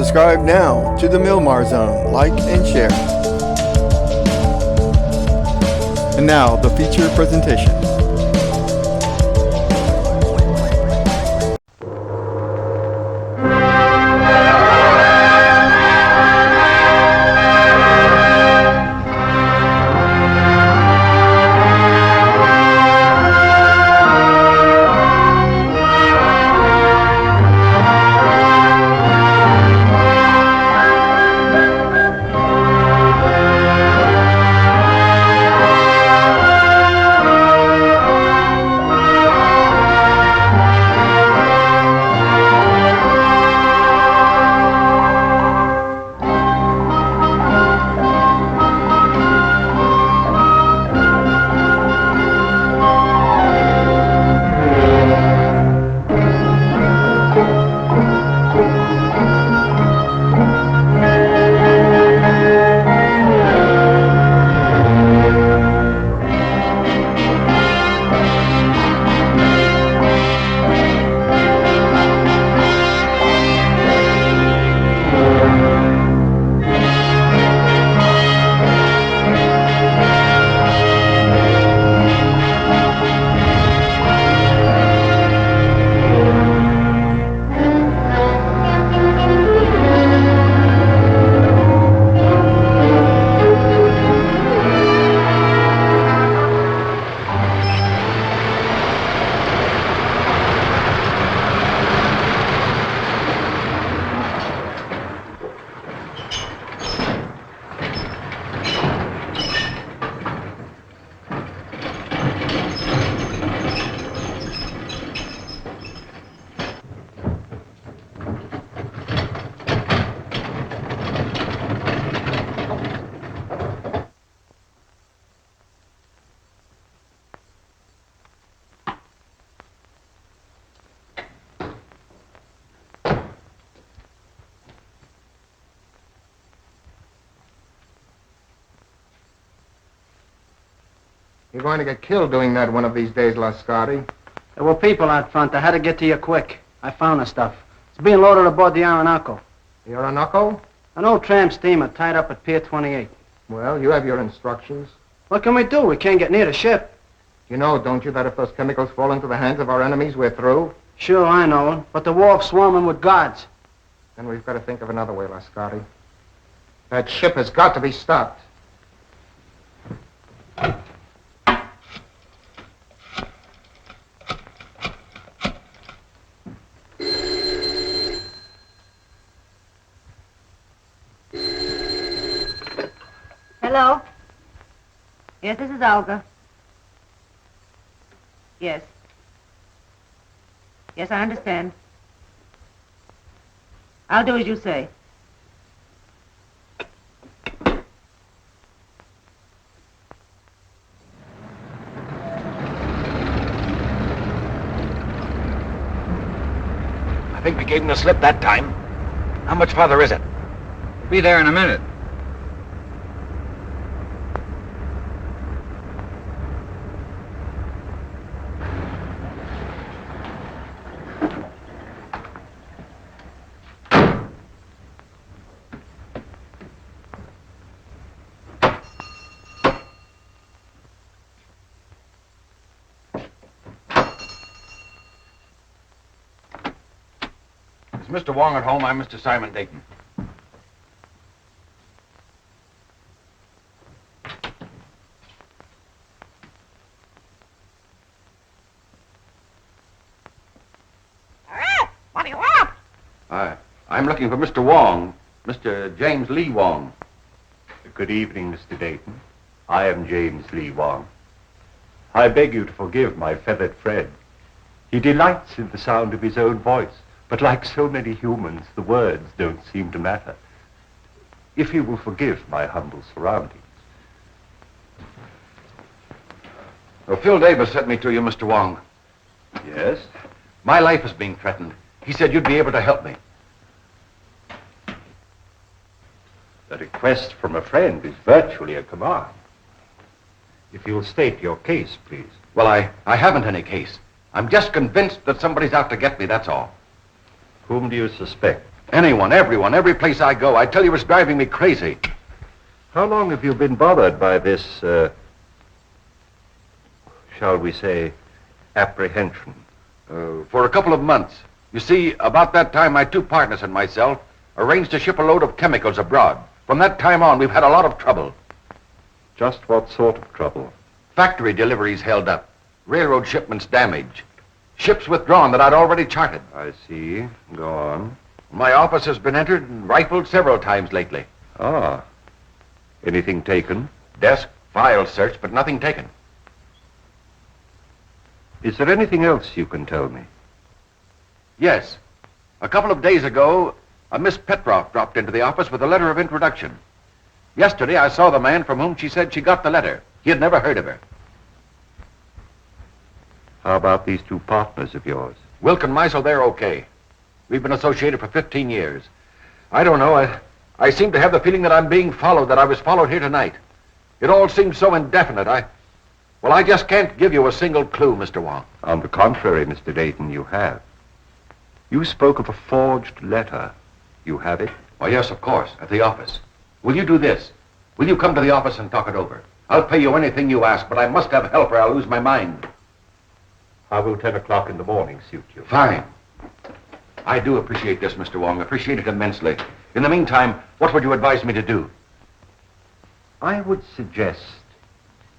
Subscribe now to the Milmar Zone. Like and share. And now, the feature presentation. You're going to get killed doing that one of these days, Lascardi. There were people out front. I had to get to you quick. I found the stuff. It's being loaded aboard the Orinoco. The Orinoco? An old tramp steamer tied up at Pier 28. Well, you have your instructions. What can we do? We can't get near the ship. You know, don't you, that if those chemicals fall into the hands of our enemies, we're through? Sure, I know. But the wharf's swarming with guards. Then we've got to think of another way, Lascardi. That ship has got to be stopped. Hello? Yes, this is Olga. Yes. Yes, I understand. I'll do as you say. I think we gave him the slip that time. How much farther is it? We'll be there in a minute. Is Mr. Wong at home? I'm Mr. Simon Dayton. What do you want? I'm looking for Mr. Wong, Mr. James Lee Wong. Good evening, Mr. Dayton. I am James Lee Wong. I beg you to forgive my feathered friend. He delights in the sound of his own voice, but like so many humans, the words don't seem to matter. If you will forgive my humble surroundings. Well, Phil Davis sent me to you, Mr. Wong. Yes? My life is being threatened. He said you'd be able to help me. A request from a friend is virtually a command. If you'll state your case, please. Well, I haven't any case. I'm just convinced that somebody's out to get me, that's all. Whom do you suspect? Anyone, everyone, every place I go. I tell you, it's driving me crazy. How long have you been bothered by this, shall we say, apprehension? For a couple of months. You see, about that time, my two partners and myself arranged to ship a load of chemicals abroad. From that time on, we've had a lot of trouble. Just what sort of trouble? Factory deliveries held up. Railroad shipments damaged. Ships withdrawn that I'd already charted. I see. Go on. My office has been entered and rifled several times lately. Ah. Anything taken? Desk, files searched, but nothing taken. Is there anything else you can tell me? Yes. A couple of days ago, a Miss Petroff dropped into the office with a letter of introduction. Yesterday, I saw the man from whom she said she got the letter. He had never heard of her. How about these two partners of yours? Wilk and Meisel, they're okay. We've been associated for 15 years. I don't know. I seem to have the feeling that I'm being followed, that I was followed here tonight. It all seems so indefinite. I just can't give you a single clue, Mr. Wong. On the contrary, Mr. Dayton, you have. You spoke of a forged letter. You have it? Why, yes, of course, at the office. Will you do this? Will you come to the office and talk it over? I'll pay you anything you ask, but I must have help or I'll lose my mind. How will 10 o'clock in the morning suit you? Fine. I do appreciate this, Mr. Wong. Appreciate it immensely. In the meantime, what would you advise me to do? I would suggest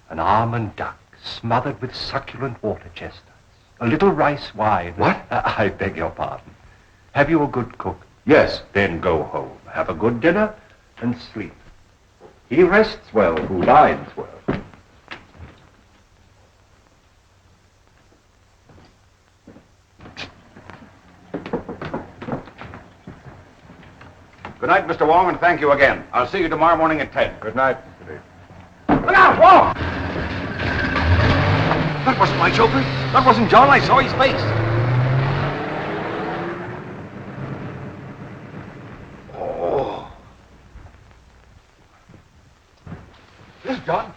an almond duck smothered with succulent water chestnuts. A little rice wine. What? I beg your pardon. Have you a good cook? Yes. Then go home, have a good dinner, and sleep. He rests well who dines well. Good night, Mr. Wong, and thank you again. I'll see you tomorrow morning at 10. Good night, Mr. Dayton. Look out, Wong! That wasn't my chauffeur. That wasn't John. I saw his face. Oh. This is John.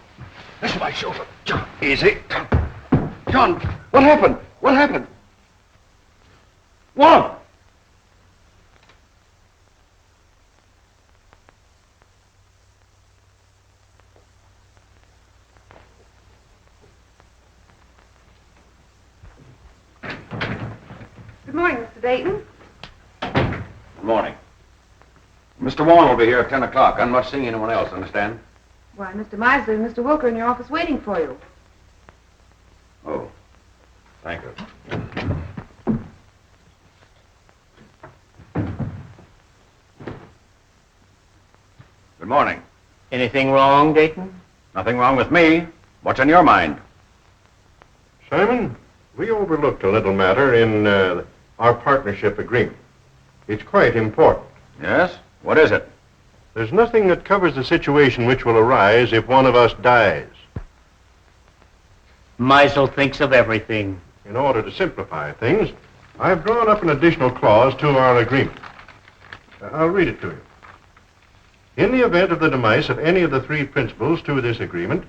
This is my chauffeur. John. Easy. John, what happened? What happened? Wong! Good morning, Mr. Dayton. Good morning. Mr. Wong will be here at 10 o'clock. I'm not seeing anyone else, understand? Why, Mr. Meisler and Mr. Wilker in your office waiting for you. Oh, thank you. Good morning. Anything wrong, Dayton? Nothing wrong with me. What's on your mind? Simon, we overlooked a little matter in our partnership agreement. It's quite important. Yes? What is it? There's nothing that covers the situation which will arise if one of us dies. Meisel thinks of everything. In order to simplify things, I've drawn up an additional clause to our agreement. I'll read it to you. In the event of the demise of any of the three principals to this agreement,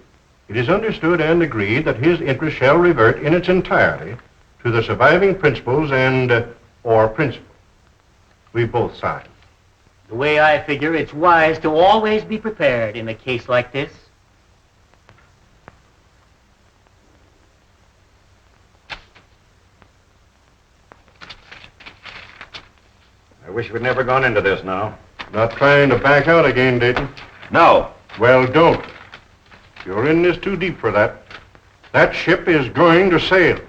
it is understood and agreed that his interest shall revert in its entirety to the surviving principals and or principal. We both signed. The way I figure, it's wise to always be prepared in a case like this. I wish we'd never gone into this now. Not trying to back out again, Dayton. No. Well, don't. You're in this too deep for that. That ship is going to sail.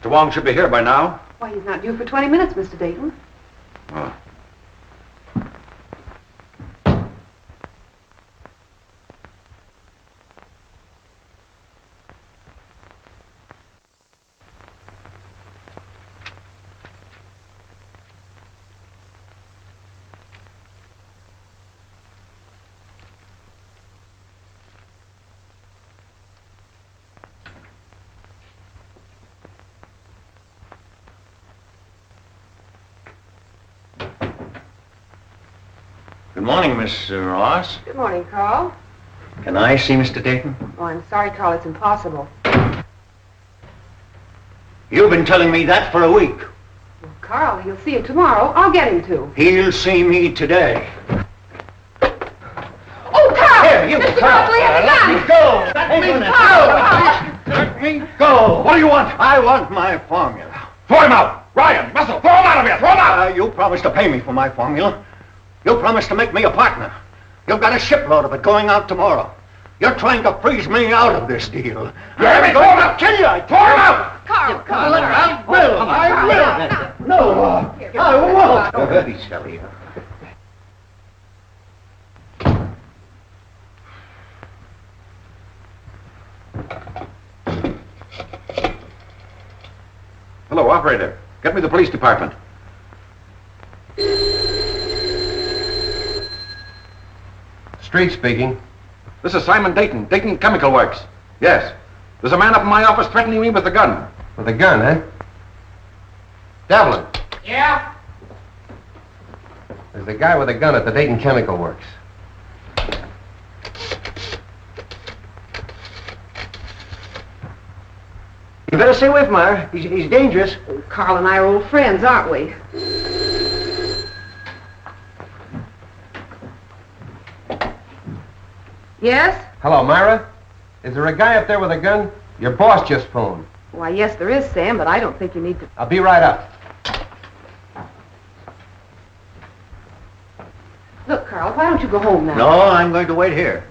Mr. Wong should be here by now. Why, he's not due for 20 minutes, Mr. Dayton. Oh. Good morning, Miss Ross. Good morning, Carl. Can I see Mr. Dayton? Oh, I'm sorry, Carl. It's impossible. You've been telling me that for a week. Well, Carl, he'll see you tomorrow. I'll get him to. He'll see me today. Oh, Carl! Here, you, Mr. Carl. Mosley has a gun! Let me go! Let me go! Let me go! What do you want? I want my formula. Throw him out! Ryan, Russell, throw him out of here! Throw him out! You promised to pay me for my formula. You promised to make me a partner. You've got a shipload of it going out tomorrow. You're trying to freeze me out of this deal. You hear me? Throw him out! Kill you! Throw him out! Carl, I will! I will! No, I won't! Don't be silly. Hello, operator. Get me the police department. Street speaking. This is Simon Dayton, Dayton Chemical Works. Yes. There's a man up in my office threatening me with a gun. With a gun, eh? Devlin. Yeah? There's the guy with a gun at the Dayton Chemical Works. You better stay away from her. He's dangerous. Carl and I are old friends, aren't we? Yes? Hello, Myra. Is there a guy up there with a gun? Your boss just phoned. Why, yes, there is, Sam, but I don't think you need to... I'll be right up. Look, Carl, why don't you go home now? No, I'm going to wait here.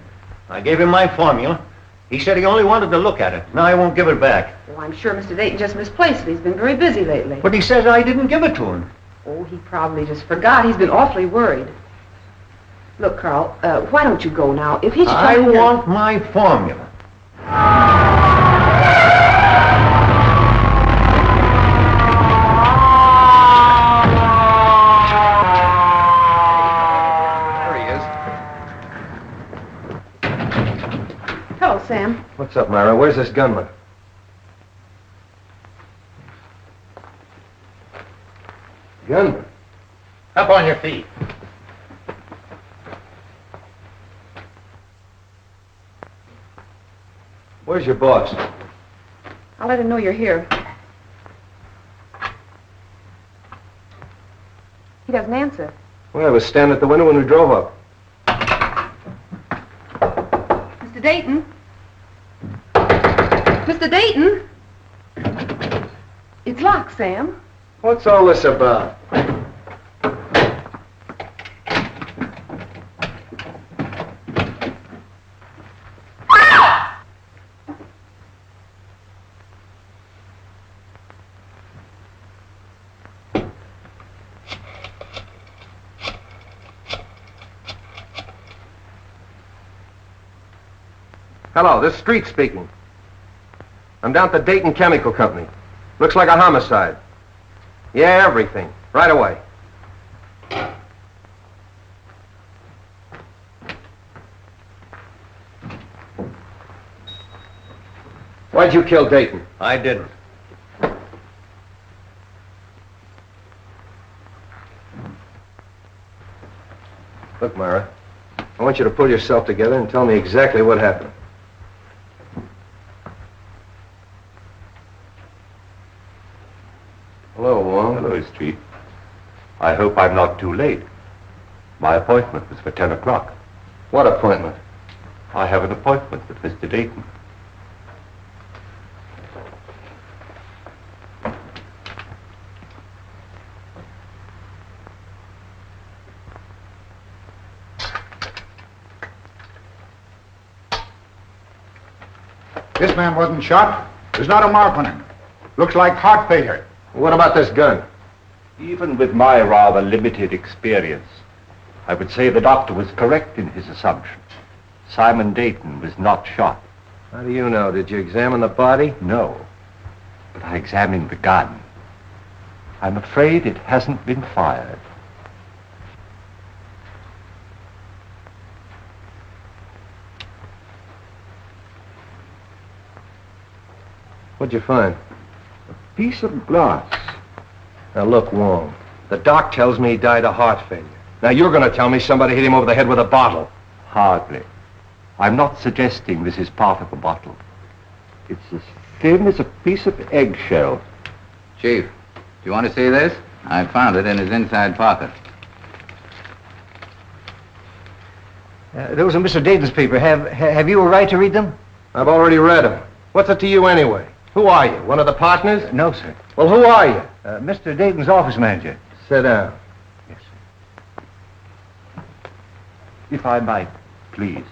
I gave him my formula. He said he only wanted to look at it. Now I won't give it back. Well, I'm sure Mr. Dayton just misplaced it. He's been very busy lately. But he says I didn't give it to him. Oh, he probably just forgot. He's been awfully worried. Look, Carl, why don't you go now? If he's I trying to... want my formula. There he is. Hello, Sam. What's up, Myra? Where's this gunman? Gunman? Up on your feet. Where's your boss? I'll let him know you're here. He doesn't answer. Well, I was standing at the window when we drove up. Mr. Dayton? Mr. Dayton? It's locked, Sam. What's all this about? Hello, this is Street speaking. I'm down at the Dayton Chemical Company. Looks like a homicide. Yeah, everything. Right away. Why'd you kill Dayton? I didn't. Look, Myra, I want you to pull yourself together and tell me exactly what happened. Hello, Wong. Hello, Street. I hope I'm not too late. My appointment was for 10 o'clock. What appointment? I have an appointment with Mr. Dayton. This man wasn't shot. There's not a mark on him. Looks like heart failure. What about this gun? Even with my rather limited experience, I would say the doctor was correct in his assumption. Simon Dayton was not shot. How do you know? Did you examine the body? No, but I examined the gun. I'm afraid it hasn't been fired. What'd you find? Piece of glass. Now look, Wong, the doc tells me he died of heart failure. Now you're going to tell me somebody hit him over the head with a bottle. Hardly. I'm not suggesting this is part of a bottle. It's as thin as a piece of eggshell. Chief, do you want to see this? I found it in his inside pocket. Those are Mr. Dayton's papers. Have you a right to read them? I've already read them. What's it to you anyway? Who are you? One of the partners? No, sir. Well, who are you? Mr. Dayton's office manager. Sit down. Yes, sir. If I might, please.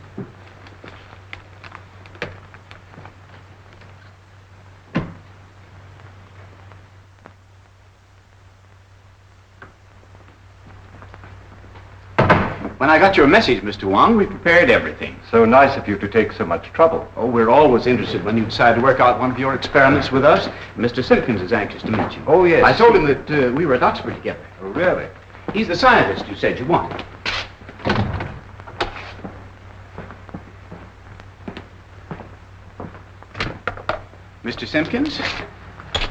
When I got your message, Mr. Wong, we prepared everything. So nice of you to take so much trouble. Oh, we're always interested when you decide to work out one of your experiments with us. Mr. Simpkins is anxious to meet you. Oh, yes. I told him that we were at Oxford together. Oh, really? He's the scientist you said you wanted. Mr. Simpkins?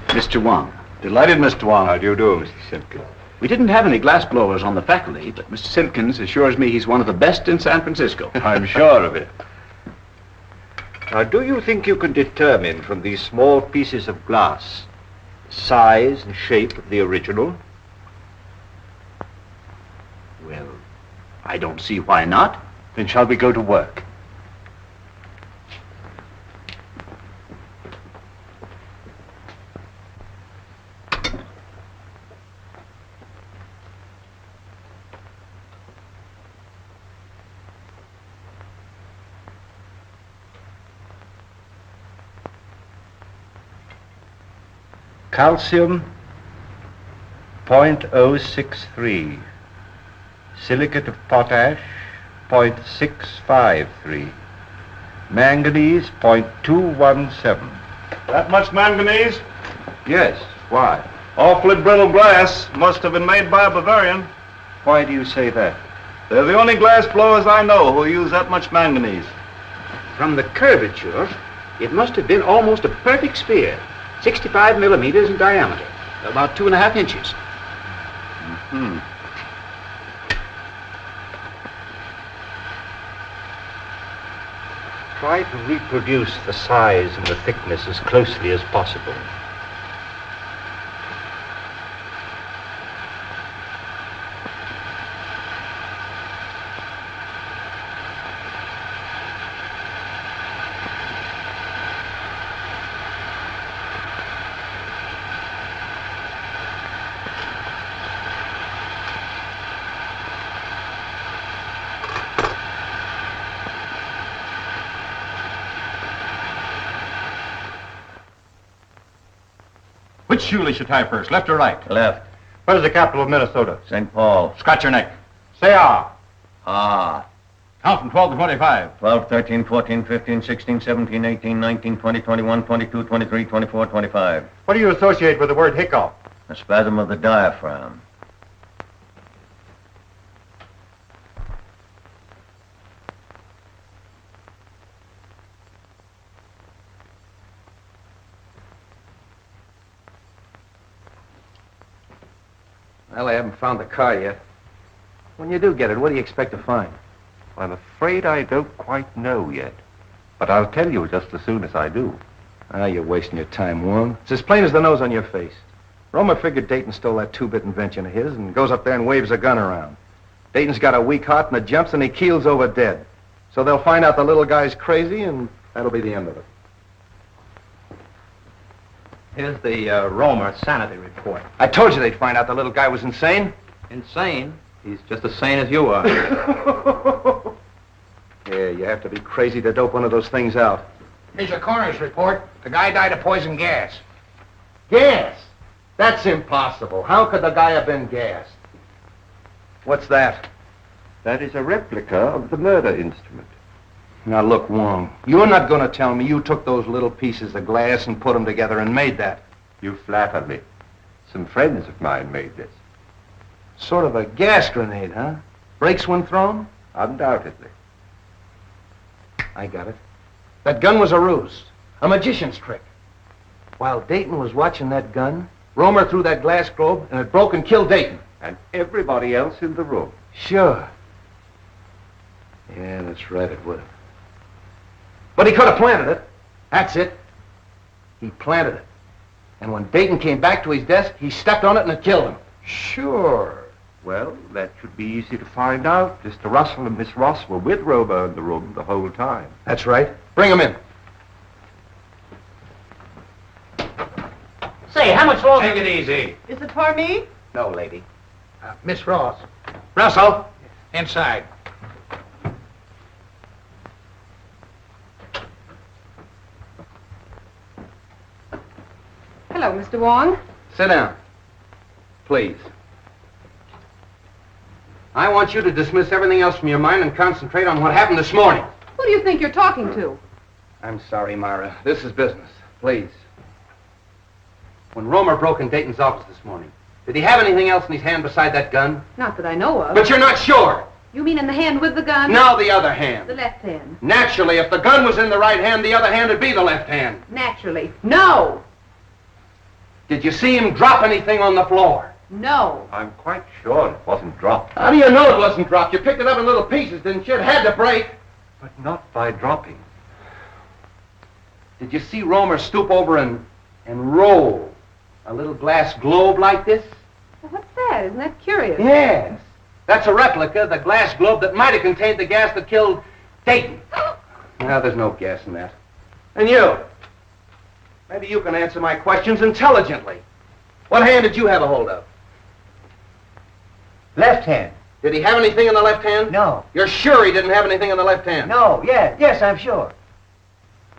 Mr. Wong. Delighted, Mr. Wong. How do you do, Mr. Simpkins? We didn't have any glass blowers on the faculty, but Mr. Simpkins assures me he's one of the best in San Francisco. I'm sure of it. Now, do you think you can determine from these small pieces of glass the size and shape of the original? Well, I don't see why not. Then shall we go to work? Calcium 0.063, silicate of potash 0.653, manganese 0.217. That much manganese? Yes, why? Awfully brittle glass. Must have been made by a Bavarian. Why do you say that? They're the only glass blowers I know who use that much manganese. From the curvature, it must have been almost a perfect sphere. 65 millimeters in diameter, about 2.5 inches. Hmm. Try to reproduce the size and the thickness as closely as possible. Which shoe you should tie first, left or right? Left. What is the capital of Minnesota? St. Paul. Scratch your neck. Say ah. Ah. Count from 12 to 25. 12, 13, 14, 15, 16, 17, 18, 19, 20, 21, 22, 23, 24, 25. What do you associate with the word hiccough? A spasm of the diaphragm. Well, I haven't found the car yet. When you do get it, what do you expect to find? I'm afraid I don't quite know yet. But I'll tell you just as soon as I do. Ah, you're wasting your time, Wong. It's as plain as the nose on your face. Romer figured Dayton stole that two-bit invention of his and goes up there and waves a gun around. Dayton's got a weak heart and it jumps and he keels over dead. So they'll find out the little guy's crazy and that'll be the end of it. Here's the Romer sanity report. I told you they'd find out the little guy was insane. Insane? He's just as sane as you are. Yeah, you have to be crazy to dope one of those things out. Here's your coroner's report. The guy died of poison gas. Gas? That's impossible. How could the guy have been gassed? What's that? That is a replica of the murder instrument. Now look, Wong, you're not going to tell me you took those little pieces of glass and put them together and made that. You flatter me. Some friends of mine made this. Sort of a gas grenade, huh? Breaks when thrown? Undoubtedly. I got it. That gun was a ruse, a magician's trick. While Dayton was watching that gun, Romer threw that glass globe and it broke and killed Dayton. And everybody else in the room. Sure. Yeah, that's right, it would have. But he could have planted it. That's it. He planted it. And when Dayton came back to his desk, he stepped on it and it killed him. Sure. Well, that should be easy to find out. Mr. Russell and Miss Ross were with Romer in the room the whole time. That's right. Bring him in. Say, how much longer? Take it easy. Is it for me? No, lady. Miss Ross. Russell, inside. Hello, Mr. Wong. Sit down. Please. I want you to dismiss everything else from your mind and concentrate on what happened this morning. Who do you think you're talking to? I'm sorry, Myra. This is business. Please. When Romer broke in Dayton's office this morning, did he have anything else in his hand beside that gun? Not that I know of. But you're not sure. You mean in the hand with the gun? Now the other hand. The left hand. Naturally, if the gun was in the right hand, the other hand would be the left hand. Naturally. No! Did you see him drop anything on the floor? No. I'm quite sure it wasn't dropped. How do you know it wasn't dropped? You picked it up in little pieces, didn't you? It had to break. But not by dropping. Did you see Romer stoop over and roll a little glass globe like this? Well, what's that? Isn't that curious? Yes. That's a replica of the glass globe that might have contained the gas that killed Dayton. Now, there's no gas in that. And you? Maybe you can answer my questions intelligently. What hand did you have a hold of? Left hand. Did he have anything in the left hand? No. You're sure he didn't have anything in the left hand? No, yes, I'm sure.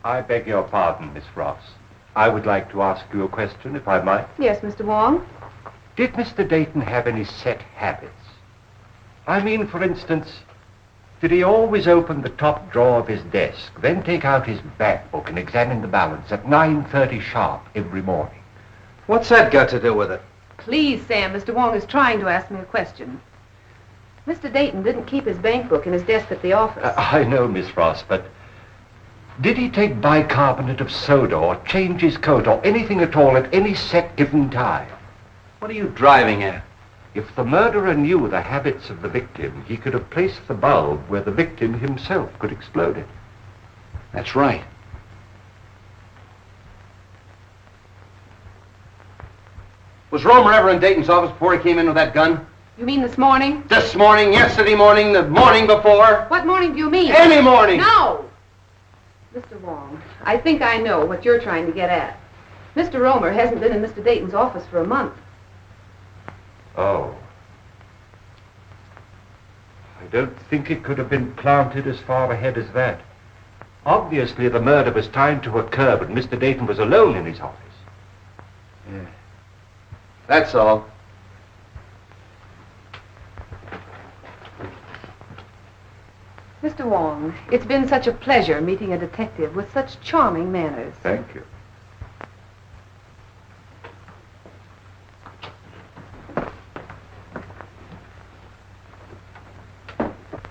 I beg your pardon, Miss Ross. I would like to ask you a question, if I might. Yes, Mr. Wong. Did Mr. Dayton have any set habits? I mean, for instance, did he always open the top drawer of his desk, then take out his bank book and examine the balance at 9:30 sharp every morning? What's that got to do with it? Please, Sam, Mr. Wong is trying to ask me a question. Mr. Dayton didn't keep his bank book in his desk at the office. I know, Miss Ross, but did he take bicarbonate of soda or change his coat or anything at all at any set given time? What are you driving at? If the murderer knew the habits of the victim, he could have placed the bulb where the victim himself could explode it. That's right. Was Romer ever in Dayton's office before he came in with that gun? You mean this morning? This morning, yesterday morning, the morning before? What morning do you mean? Any morning! No! Mr. Wong, I think I know what you're trying to get at. Mr. Romer hasn't been in Mr. Dayton's office for a month. Oh. I don't think it could have been planted as far ahead as that. Obviously, the murder was timed to occur, but Mr. Dayton was alone in his office. Yeah. That's all. Mr. Wong, it's been such a pleasure meeting a detective with such charming manners. Thank you.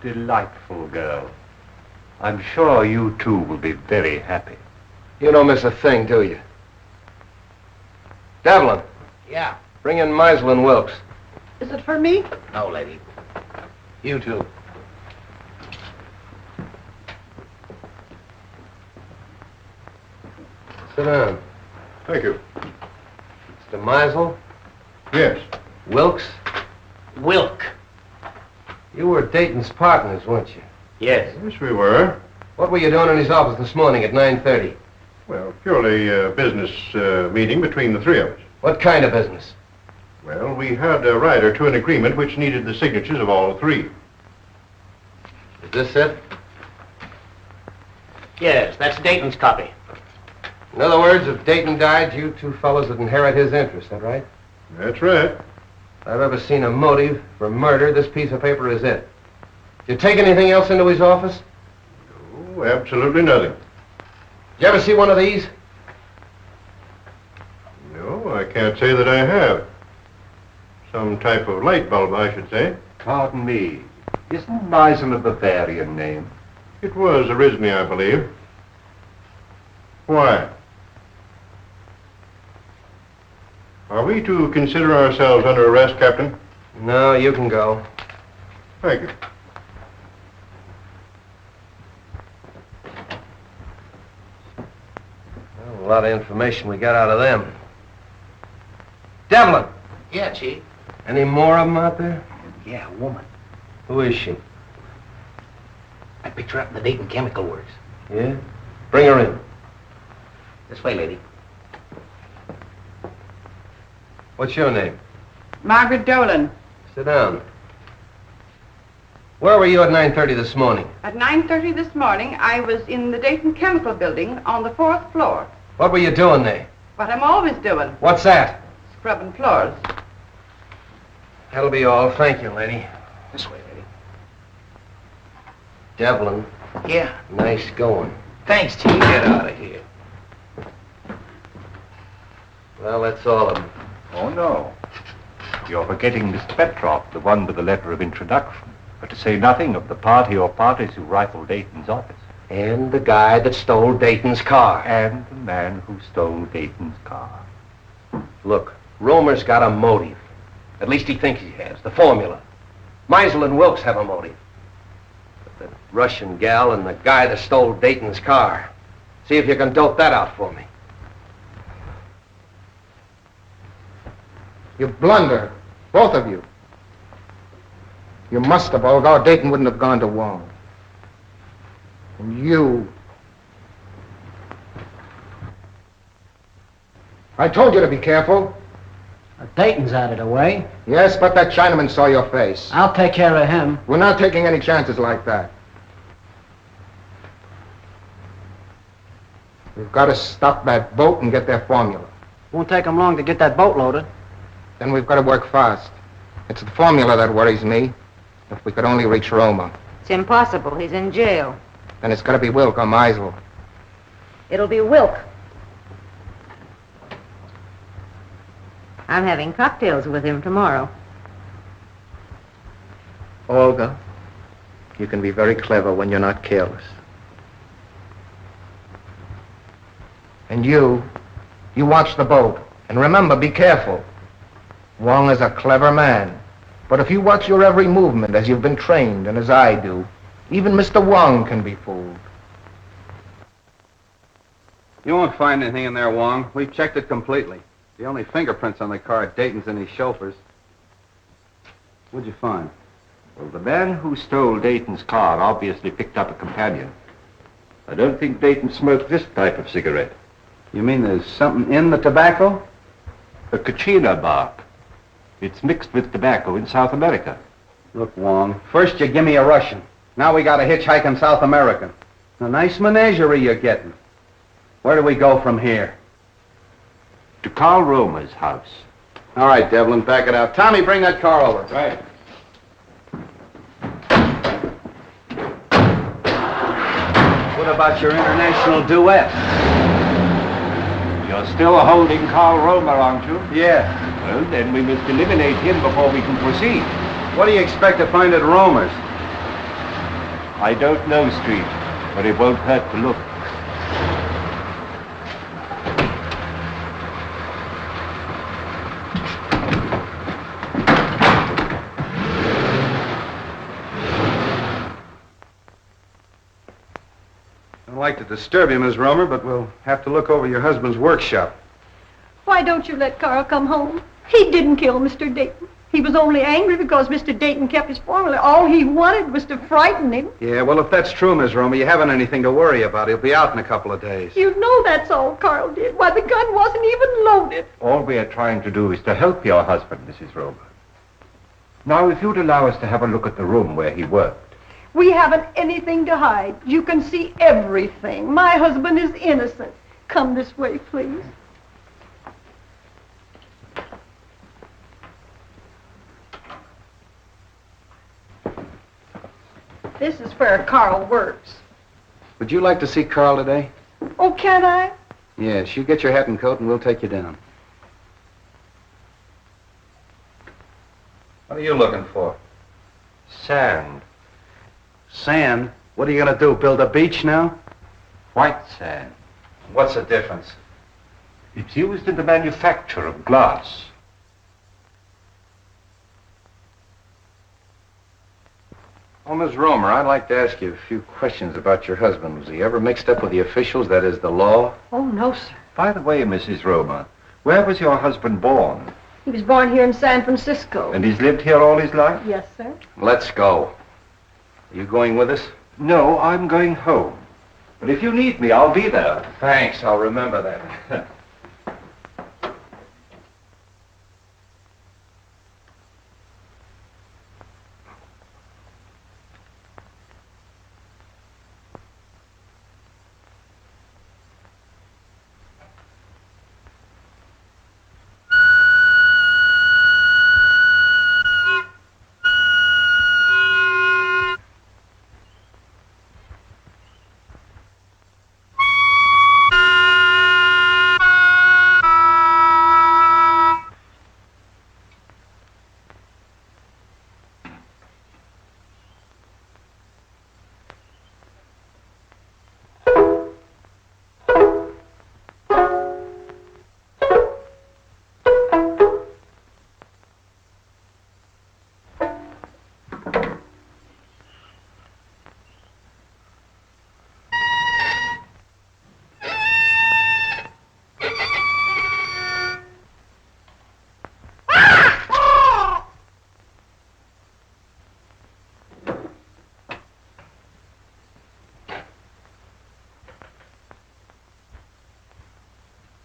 Delightful girl. I'm sure you two will be very happy. You don't miss a thing, do you? Devlin, Yeah. bring in Meisel and Wilkes. Is it for me? No, lady. You two. Sit down. Thank you. Mr. Meisel, Yes. Wilkes, Wilk. you were Dayton's partners, weren't you? Yes. Yes, we were. What were you doing in his office this morning at 9:30? Well, purely a business meeting between the three of us. What kind of business? Well, we had a rider to an agreement which needed the signatures of all three. Is this it? Yes, that's Dayton's copy. In other words, if Dayton died, you two fellows would inherit his interest, is that right? That's right. If I've ever seen a motive for murder, this piece of paper is it. Did you take anything else into his office? Oh, absolutely nothing. Did you ever see one of these? No, I can't say that I have. Some type of light bulb, I should say. Pardon me. Isn't Meisel a Bavarian name? It was originally, I believe. Why? Are we to consider ourselves under arrest, Captain? No, you can go. Thank you. Well, a lot of information we got out of them. Devlin! Yeah, Chief. Any more of them out there? Yeah, a woman. Who is she? I picked her up in the Dayton Chemical Works. Yeah? Bring her in. This way, lady. What's your name? Margaret Dolan. Sit down. Where were you at 9:30 this morning? At 9:30 this morning, I was in the Dayton Chemical Building on the 4th floor. What were you doing there? What I'm always doing, What's that? scrubbing floors. That'll be all. Thank you, lady. This way, lady. Devlin, Yeah. nice going. Thanks, Chief. Get out of here. Well, that's all of them. Oh, no. You're forgetting Mr. Petrov, the one with the letter of introduction. But to say nothing of the party or parties who rifled Dayton's office. And the guy that stole Dayton's car. And the man who stole Dayton's car. Look, Romer's got a motive. At least he thinks he has. The formula. Meisel and Wilkes have a motive. But the Russian gal and the guy that stole Dayton's car. See if you can dope that out for me. You blunder, both of you. You must have, or Dayton wouldn't have gone to Wong. And you... I told you to be careful. Dayton's out of the way. Yes, but that Chinaman saw your face. I'll take care of him. We're not taking any chances like that. We've got to stop that boat and get their formula. Won't take him long to get that boat loaded. Then we've got to work fast. It's the formula that worries me. If we could only reach Roma. It's impossible. He's in jail. Then it's got to be Wilk or Meisel. It'll be Wilk. I'm having cocktails with him tomorrow. Olga, you can be very clever when you're not careless. And you watch the boat. And remember, be careful. Wong is a clever man. But if you watch your every movement as you've been trained and as I do, even Mr. Wong can be fooled. You won't find anything in there, Wong. We've checked it completely. The only fingerprints on the car at Dayton's and his chauffeurs. What'd you find? Well, the man who stole Dayton's car obviously picked up a companion. I don't think Dayton smoked this type of cigarette. You mean there's something in the tobacco? A Kachina bark. It's mixed with tobacco in South America. Look, Wong, first you give me a Russian. Now we got a hitchhiking South American. A nice menagerie you're getting. Where do we go from here? To Carl Romer's house. All right, Devlin, back it out. Tommy, bring that car over. Right. What about your international duet? You're still holding Carl Romer, aren't you? Yeah. Well, then we must eliminate him before we can proceed. What do you expect to find at Romer's? I don't know, Street, but it won't hurt to look. I'd like to disturb you, Miss Romer, but we'll have to look over your husband's workshop. Why don't you let Carl come home? He didn't kill Mr. Dayton. He was only angry because Mr. Dayton kept his formula. All he wanted was to frighten him. Yeah, well, if that's true, Miss Romer, you haven't anything to worry about. He'll be out in a couple of days. You know that's all Carl did. Why, the gun wasn't even loaded. All we are trying to do is to help your husband, Mrs. Romer. Now, if you'd allow us to have a look at the room where he worked. We haven't anything to hide. You can see everything. My husband is innocent. Come this way, please. This is where Carl works. Would you like to see Carl today? Oh, can I? Yes, you get your hat and coat and we'll take you down. What are you looking for? Sand. Sand? What are you going to do, build a beach now? White sand. What's the difference? It's used in the manufacture of glass. Oh, Miss Romer, I'd like to ask you a few questions about your husband. Was he ever mixed up with the officials, that is, the law? Oh, no, sir. By the way, Mrs. Romer, where was your husband born? He was born here in San Francisco. And he's lived here all his life? Yes, sir. Let's go. Are you going with us? No, I'm going home. But if you need me, I'll be there. Thanks, I'll remember that.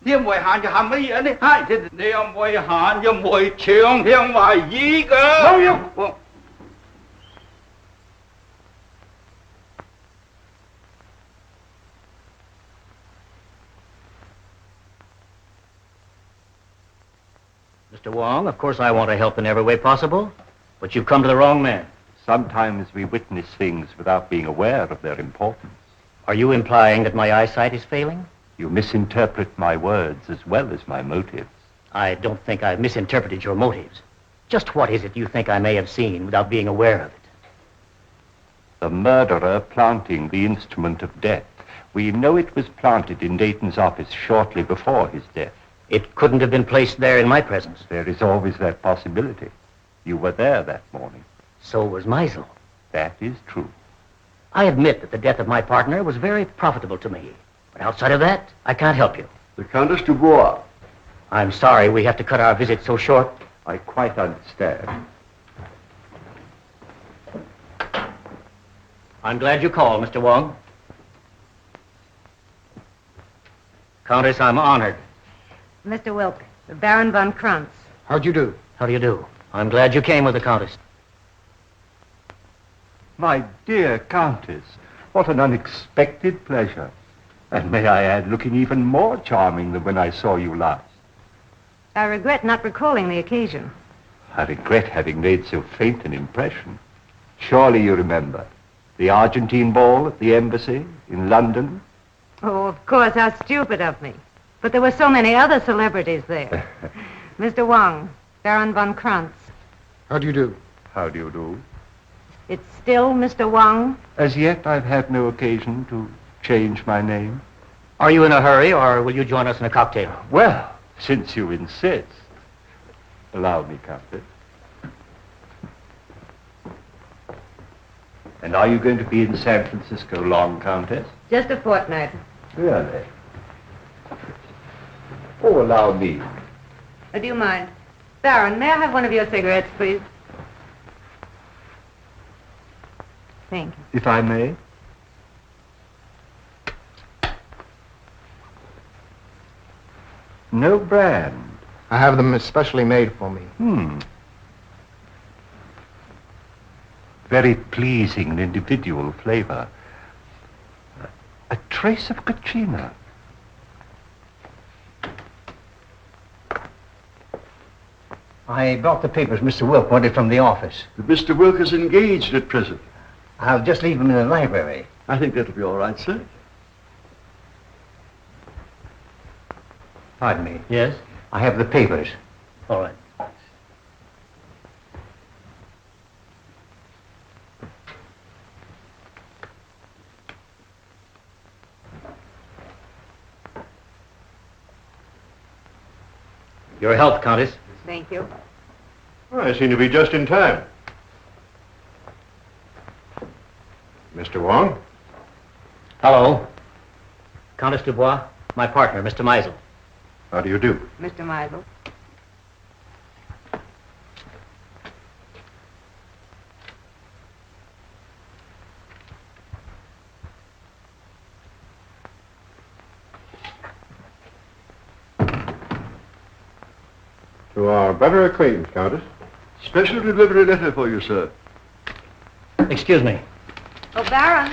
Niệm mùi hàn cho hàm ý ở đây. Hai thì niệm mùi hàn cho mùi trường thiên hoài gì cơ. Đâu yêu. Mr. Wong, of course I want to help in every way possible, but you've come to the wrong man. Sometimes we witness things without being aware of their importance. Are you implying that my eyesight is failing? You misinterpret my words as well as my motives. I don't think I've misinterpreted your motives. Just what is it you think I may have seen without being aware of it? The murderer planting the instrument of death. We know it was planted in Dayton's office shortly before his death. It couldn't have been placed there in my presence. There is always that possibility. You were there that morning. So was Meisel. That is true. I admit that the death of my partner was very profitable to me. But outside of that, I can't help you. The Countess Dubois. I'm sorry we have to cut our visit so short. I quite understand. I'm glad you called, Mr. Wong. Countess, I'm honored. Mr. Wilk, Baron von Krantz. How'd you do? How do you do? I'm glad you came with the Countess. My dear Countess, what an unexpected pleasure. And may I add, looking even more charming than when I saw you last. I regret not recalling the occasion. I regret having made so faint an impression. Surely you remember the Argentine ball at the embassy in London? Oh, of course, how stupid of me. But there were so many other celebrities there. Mr. Wong, Baron von Krantz. How do you do? How do you do? It's still Mr. Wong? As yet, I've had no occasion to change my name. Are you in a hurry, or will you join us in a cocktail? Well, since you insist. Allow me, Countess. And are you going to be in San Francisco long, Countess? Just a fortnight. Really? Oh, allow me. Do you mind? Baron, may I have one of your cigarettes, please? Thank you. If I may? No brand. I have them especially made for me. Very pleasing and individual flavor. A trace of Kachina. I brought the papers Mr. Wilk wanted from the office. Mr. Wilk is engaged at present. I'll just leave them in the library. I think that'll be all right, sir. Pardon me. Yes? I have the papers. All right. Your health, Countess. Thank you. I seem to be just in time. Mr. Wong. Hello. Countess Dubois, my partner, Mr. Meisel. How do you do? Mr. Meisel. To our better acquaintance, Countess. Special delivery letter for you, sir. Excuse me. Oh, Baron.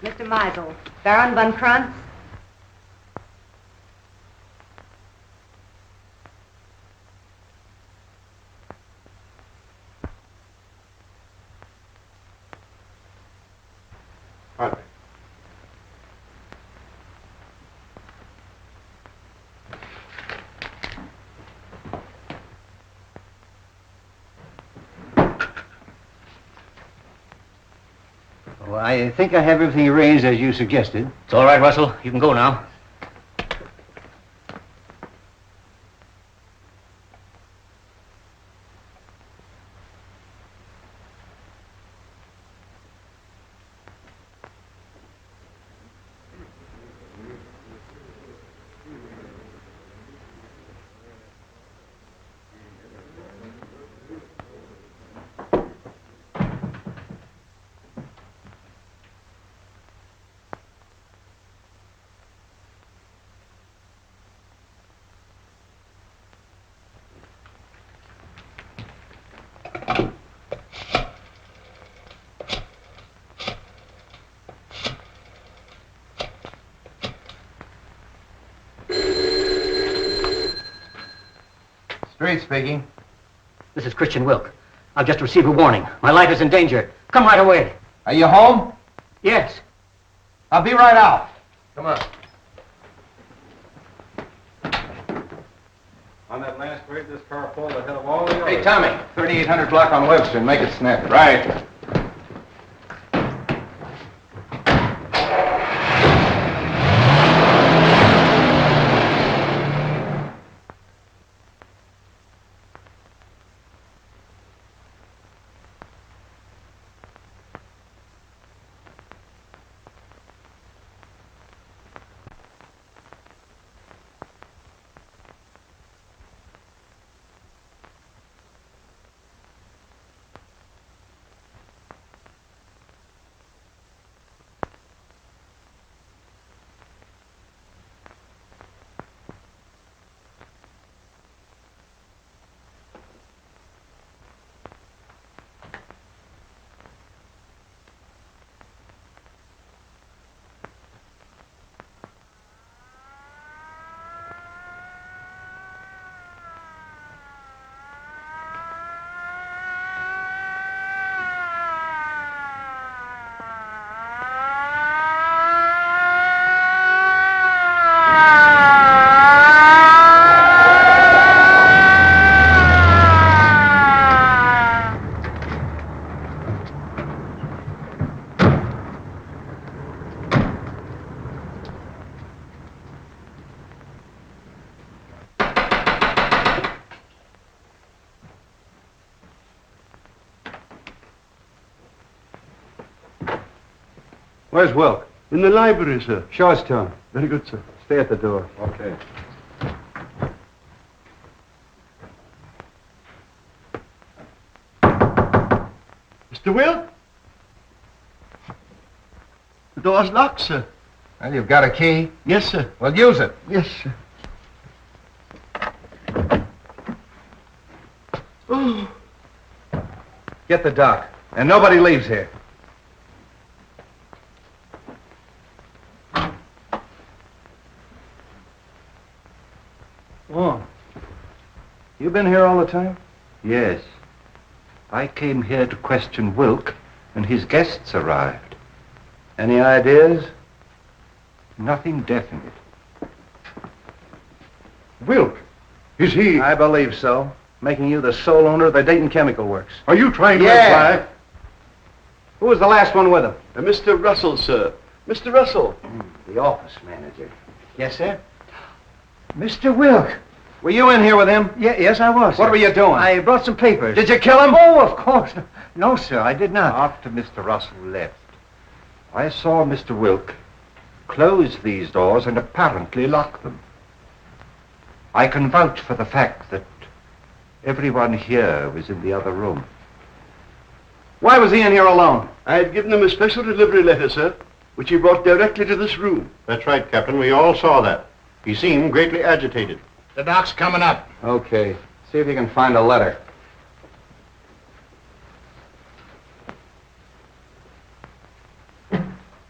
Mr. Meisel. Baron von Kranz. Hi. Well, I think I have everything arranged as you suggested. It's all right, Russell. You can go now. Street speaking. This is Christian Wilk. I've just received a warning. My life is in danger. Come right away. Are you home? Yes. I'll be right out. Come on. On that last grade, this car pulled ahead of all the others. Hey, Tommy, 3800 block on Webster, and make it snappy. Right. Where's Wilk? In the library, sir. Show us to him. Very good, sir. Stay at the door. Okay. Mr. Wilk? The door's locked, sir. Well, you've got a key? Yes, sir. Well, use it. Yes, sir. Oh. Get the doc. And nobody leaves here. Oh. You been here all the time? Yes. I came here to question Wilk, and his guests arrived. Any ideas? Nothing definite. Wilk? Is he... I believe so. Making you the sole owner of the Dayton Chemical Works. Are you trying to Yeah. imply... Who was the last one with him? Mr. Russell, sir. Mr. Russell. The office manager. Yes, sir? Mr. Wilk. Were you in here with him? Yes, I was. What were you doing? I brought some papers. Did you kill him? Oh, of course. No, sir, I did not. After Mr. Russell left, I saw Mr. Wilk close these doors and apparently lock them. I can vouch for the fact that everyone here was in the other room. Why was he in here alone? I had given him a special delivery letter, sir, which he brought directly to this room. That's right, Captain. We all saw that. He seemed greatly agitated. The doc's coming up. Okay. See if you can find a letter.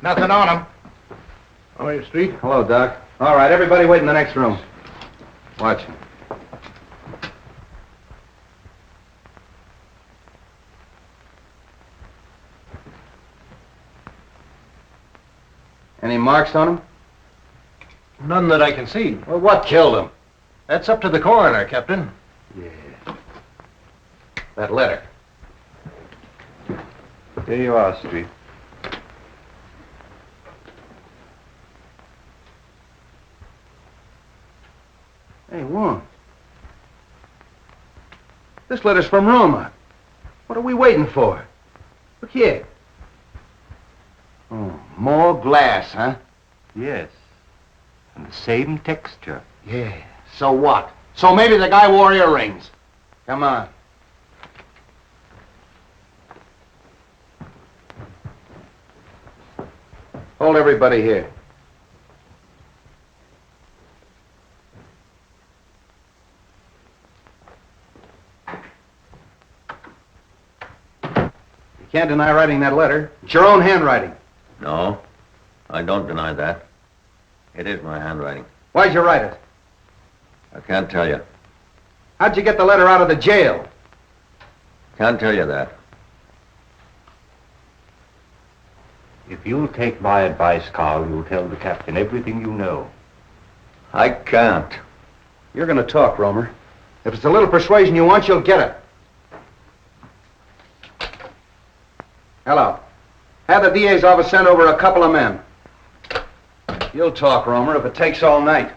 Nothing on him. How are you, Street? Hello, Doc. All right, everybody wait in the next room. Watch him. Any marks on him? None that I can see. Well, what killed him? That's up to the coroner, Captain. Yeah. That letter. Here you are, Street. Hey, Wong. This letter's from Roma. What are we waiting for? Look here. Oh, more glass, huh? Yes. And the same texture. Yeah. So what? So maybe the guy wore earrings. Come on. Hold everybody here. You can't deny writing that letter. It's your own handwriting. No, I don't deny that. It is my handwriting. Why'd you write it? I can't tell you. How'd you get the letter out of the jail? Can't tell you that. If you'll take my advice, Carl, you'll tell the captain everything you know. I can't. You're going to talk, Romer. If it's a little persuasion you want, you'll get it. Hello. Have the DA's office send over a couple of men. You'll talk, Romer, if it takes all night.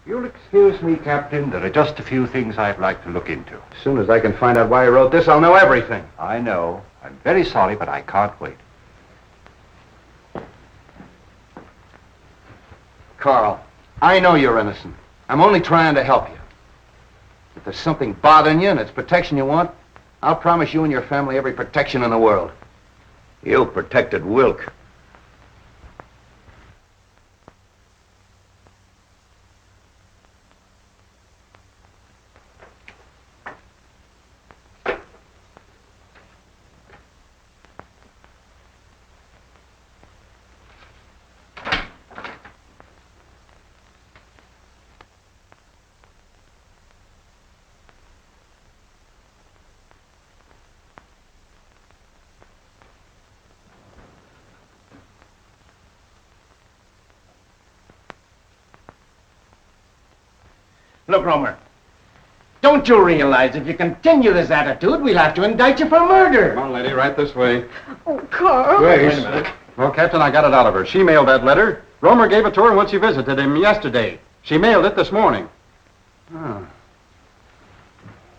You'll excuse me, Captain. There are just a few things I'd like to look into. As soon as I can find out why he wrote this, I'll know everything. I know. I'm very sorry, but I can't wait. Carl, I know you're innocent. I'm only trying to help you. If there's something bothering you and it's protection you want, I'll promise you and your family every protection in the world. You protected Wilk. Look, Romer, don't you realize if you continue this attitude, we'll have to indict you for murder? Come on, lady, right this way. Oh, Carl. Wait a minute. Well, Captain, I got it out of her. She mailed that letter. Romer gave it to her when she visited him yesterday. She mailed it this morning. Oh.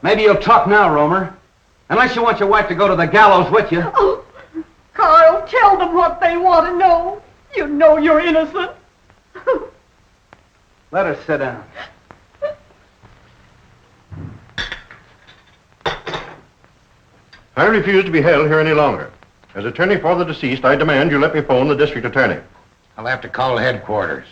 Maybe you'll talk now, Romer. Unless you want your wife to go to the gallows with you. Oh, Carl, tell them what they want to know. You know you're innocent. Let her sit down. I refuse to be held here any longer. As attorney for the deceased, I demand you let me phone the district attorney. I'll have to call headquarters.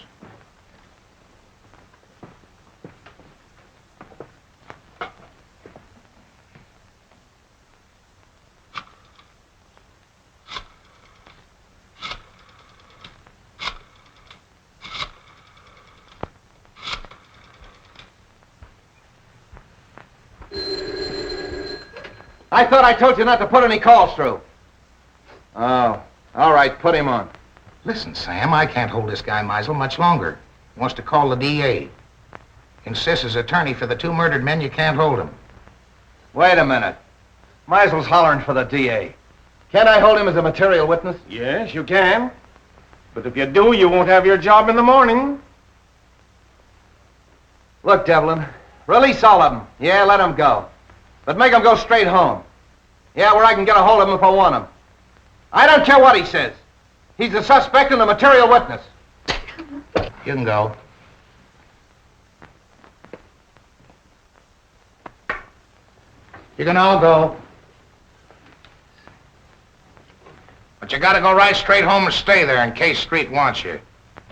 I thought I told you not to put any calls through. Oh, all right, put him on. Listen, Sam, I can't hold this guy Meisel much longer. He wants to call the DA. Insists as attorney for the two murdered men, you can't hold him. Wait a minute. Meisel's hollering for the DA. Can't I hold him as a material witness? Yes, you can. But if you do, you won't have your job in the morning. Look, Devlin, Release all of them. Yeah, let them go. But make them go straight home. Yeah, where I can get a hold of him if I want him. I don't care what he says. He's a suspect and a material witness. You can go. You can all go. But you gotta go right straight home and stay there in case Street wants you.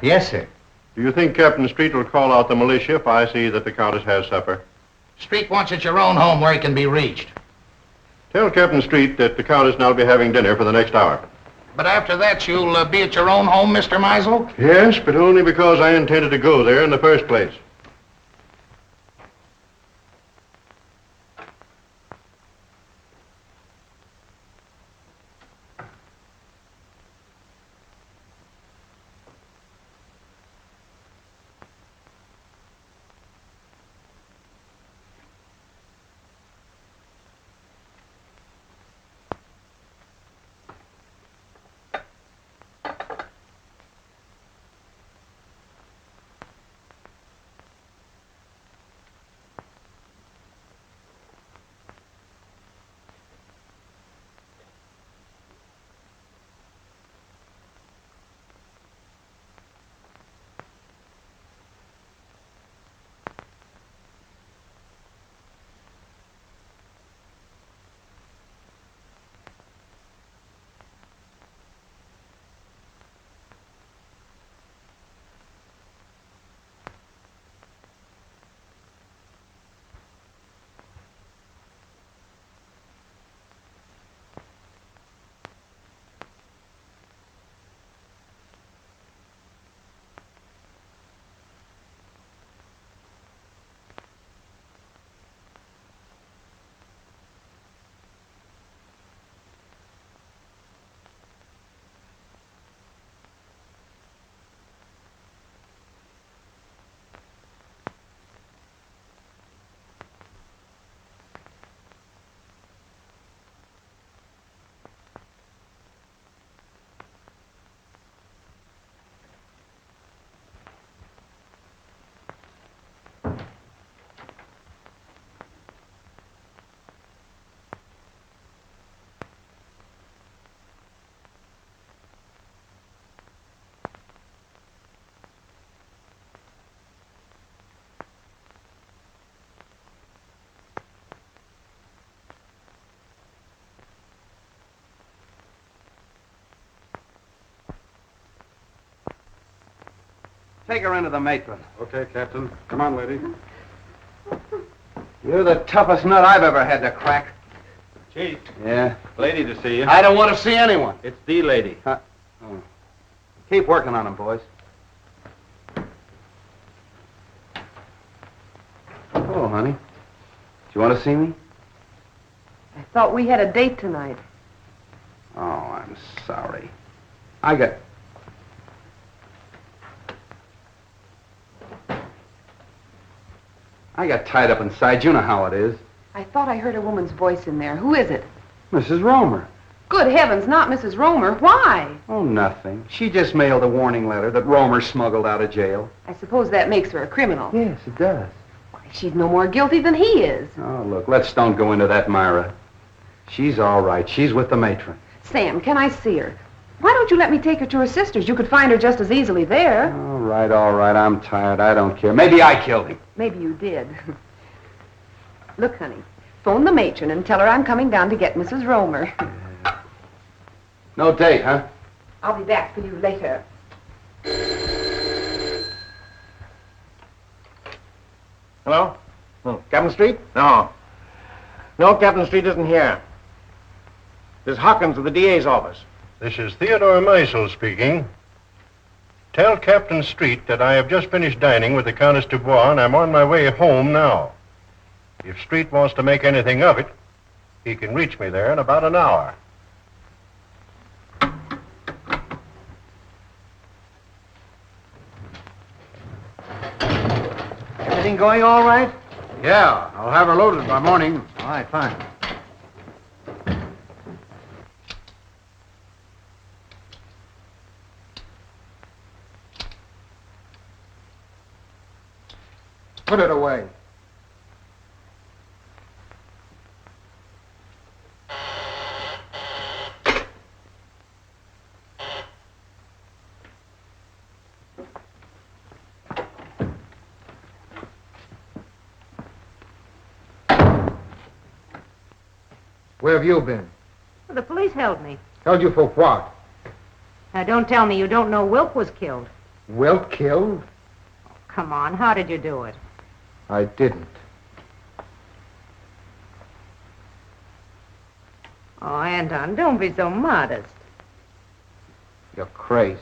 Yes, sir. Do you think Captain Street will call out the militia if I see that the Countess has supper? Street wants you at your own home where he can be reached. Tell Captain Street that the Countess and I'll be having dinner for the next hour. But after that, you'll be at your own home, Mr. Meisel? Yes, but only because I intended to go there in the first place. Take her into the matron. Okay, Captain. Come on, lady. You're the toughest nut I've ever had to crack. Chief. Yeah? Lady to see you. I don't want to see anyone. It's the lady. Oh. Keep working on him, boys. Oh, honey. Do you want to see me? I thought we had a date tonight. Oh, I'm sorry. I got tied up inside. You know how it is. I thought I heard a woman's voice in there. Who is it? Mrs. Romer. Good heavens, not Mrs. Romer. Why? Oh, nothing. She just mailed a warning letter that Romer smuggled out of jail. I suppose that makes her a criminal. Yes, it does. Why, she's no more guilty than he is. Oh, look, let's don't go into that, Myra. She's all right. She's with the matron. Sam, can I see her? Why don't you let me take her to her sister's? You could find her just as easily there. All right. I'm tired. I don't care. Maybe I killed him. Maybe you did. Look, honey, phone the matron and tell her I'm coming down to get Mrs. Romer. No date, huh? I'll be back for you later. Hello? Captain Street? No. No, Captain Street isn't here. There's Hawkins of the DA's office. This is Theodore Meisel speaking. Tell Captain Street that I have just finished dining with the Countess Dubois and I'm on my way home now. If Street wants to make anything of it, he can reach me there in about an hour. Everything going all right? Yeah, I'll have her loaded by morning. All right, fine. Put it away. Where have you been? Well, the police held me. Held you for what? Now, don't tell me you don't know Wilk was killed. Wilk killed? Come on, how did you do it? I didn't. Oh, Anton, don't be so modest. You're crazy.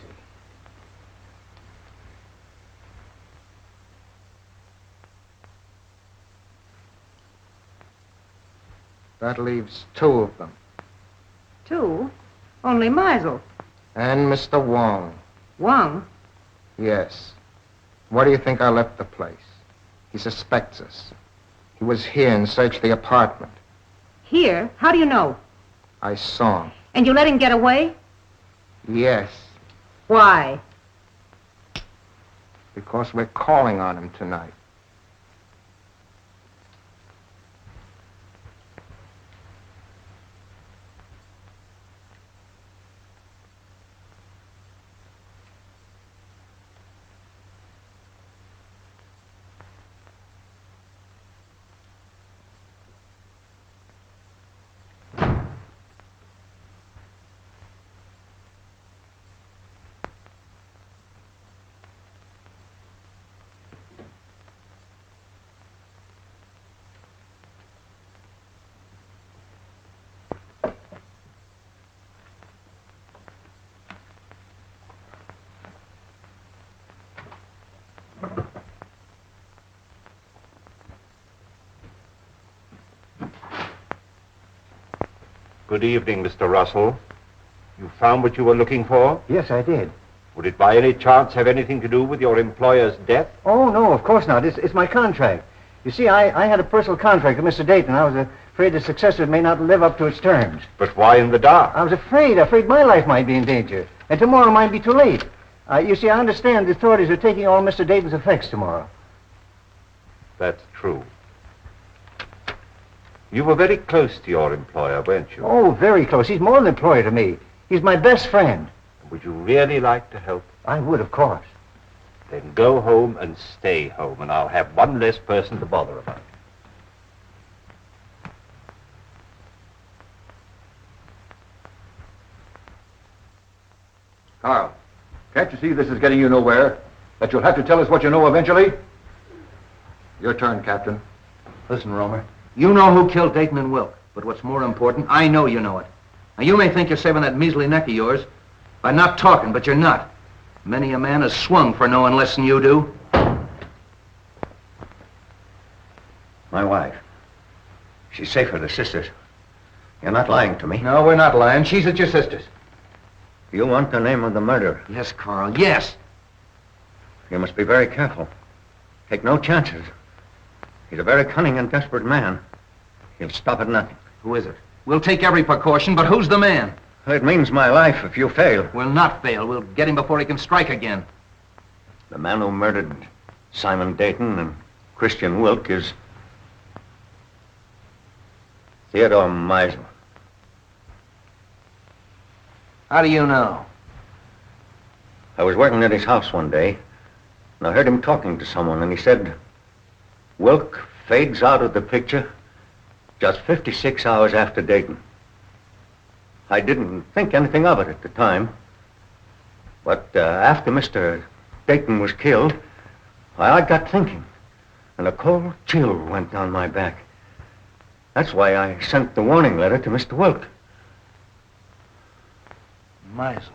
That leaves two of them. Two? Only Meisel. And Mr. Wong. Wong? Yes. Why do you think I left the place? He suspects us. He was here and searched the apartment. Here? How do you know? I saw him. And you let him get away? Yes. Why? Because we're calling on him tonight. Good evening, Mr. Russell. You found what you were looking for? Yes, I did. Would it by any chance have anything to do with your employer's death? Oh, no, of course not. It's my contract. You see, I had a personal contract with Mr. Dayton. I was afraid the successor may not live up to its terms. But why in the dark? I was afraid my life might be in danger. And tomorrow might be too late. You see, I understand the authorities are taking all Mr. Dayton's effects tomorrow. That's true. You were very close to your employer, weren't you? Oh, very close. He's more than an employer to me. He's my best friend. Would you really like to help? I would, of course. Then go home and stay home, and I'll have one less person to bother about. Carl, can't you see this is getting you nowhere? That you'll have to tell us what you know eventually? Your turn, Captain. Listen, Romer. You know who killed Dayton and Wilk. But what's more important, I know you know it. Now, you may think you're saving that measly neck of yours by not talking, but you're not. Many a man has swung for knowing less than you do. My wife. She's safe with her sisters. You're not lying to me. No, we're not lying. She's at your sister's. You want the name of the murderer? Yes, Carl, yes. You must be very careful. Take no chances. He's a very cunning and desperate man. He'll stop at nothing. Who is it? We'll take every precaution, but who's the man? It means my life if you fail. We'll not fail. We'll get him before he can strike again. The man who murdered Simon Dayton and Christian Wilk is Theodore Meisel. How do you know? I was working at his house one day, and I heard him talking to someone, and he said, Wilk fades out of the picture just 56 hours after Dayton. I didn't think anything of it at the time, but after Mr. Dayton was killed, I got thinking, and a cold chill went down my back. That's why I sent the warning letter to Mr. Wilk. Meisel.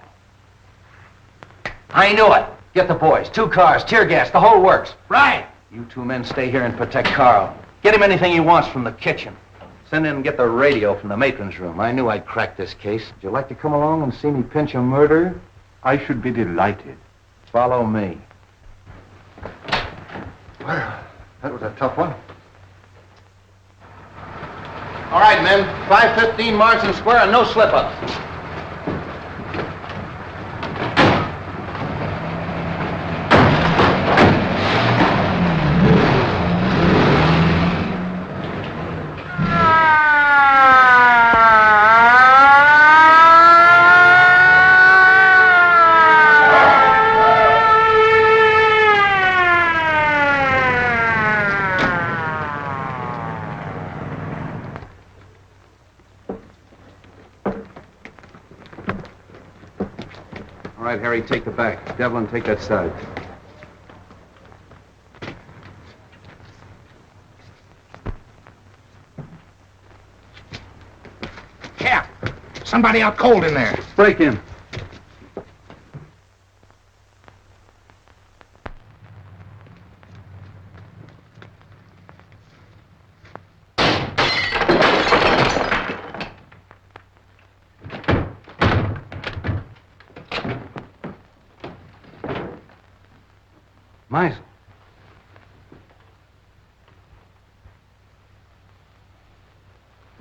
I knew it. Get the boys. 2 cars, tear gas, the whole works. Right. You 2 men stay here and protect Carl. Get him anything he wants from the kitchen. Send in and get the radio from the matron's room. I knew I'd crack this case. Would you like to come along and see me pinch a murderer? I should be delighted. Follow me. Well, that was a tough one. All right, men. 515 Marsden Square and no slip-ups. All right, Harry, take the back. Devlin, take that side. Cap! Somebody out cold in there. Break in. Meisel.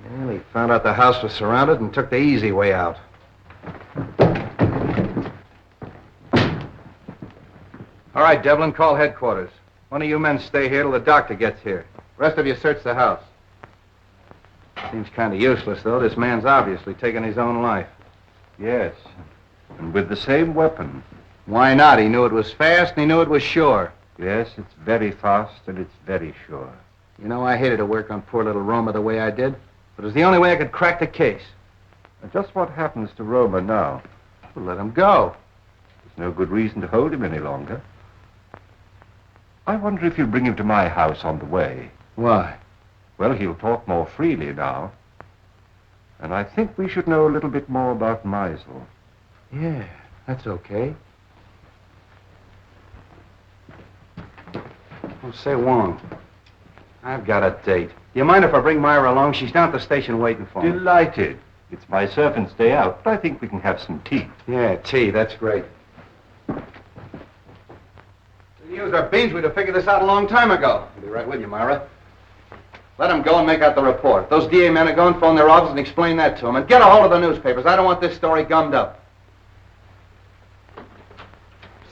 Well, he found out the house was surrounded and took the easy way out. All right, Devlin, call headquarters. One of you men stay here till the doctor gets here. The rest of you search the house. Seems kind of useless, though. This man's obviously taken his own life. Yes, and with the same weapon. Why not? He knew it was fast and he knew it was sure. Yes, it's very fast and it's very sure. You know, I hated to work on poor little Roma the way I did, but it was the only way I could crack the case. And just what happens to Roma now? We'll let him go. There's no good reason to hold him any longer. I wonder if you'll bring him to my house on the way. Why? Well, he'll talk more freely now. And I think we should know a little bit more about Meisel. Yeah, that's okay. Oh, say, Wong, I've got a date. Do you mind if I bring Myra along? She's down at the station waiting for me. Delighted. It's my servant's day out, but I think we can have some tea. Yeah, tea, that's great. If we used our beans, we'd have figured this out a long time ago. I'll be right with you, Myra. Let them go and make out the report. If those DA men are going, phone their office and explain that to them. And get a hold of the newspapers. I don't want this story gummed up.